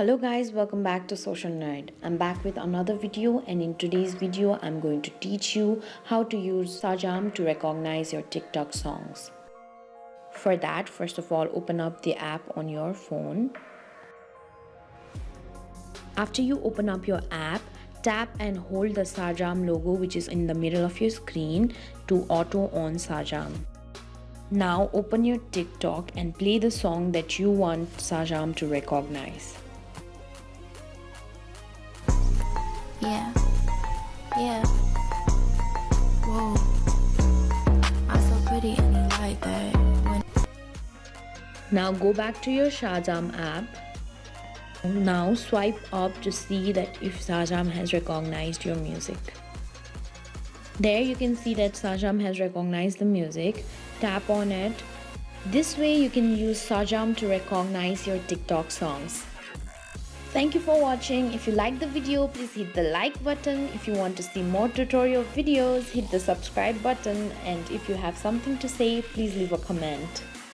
Hello guys, welcome back to Social Nerd. I'm back with another video, and in today's video I'm going to teach you how to use Shazam to recognize your TikTok songs. For that, first of all, open up the app on your phone. After you open up your app, tap and hold the Shazam logo which is in the middle of your screen to auto on Shazam. Now open your TikTok and play the song that you want Shazam to recognize. Yeah. Whoa. I'm so pretty and you like that. Now go back to your Shazam app. Now swipe up to see that if Shazam has recognized your music. There you can see that Shazam has recognized the music. Tap on it. This way you can use Shazam to recognize your TikTok songs. Thank you for watching. If you like the video, please hit the like button. If you want to see more tutorial videos, hit the subscribe button. And if you have something to say, please leave a comment.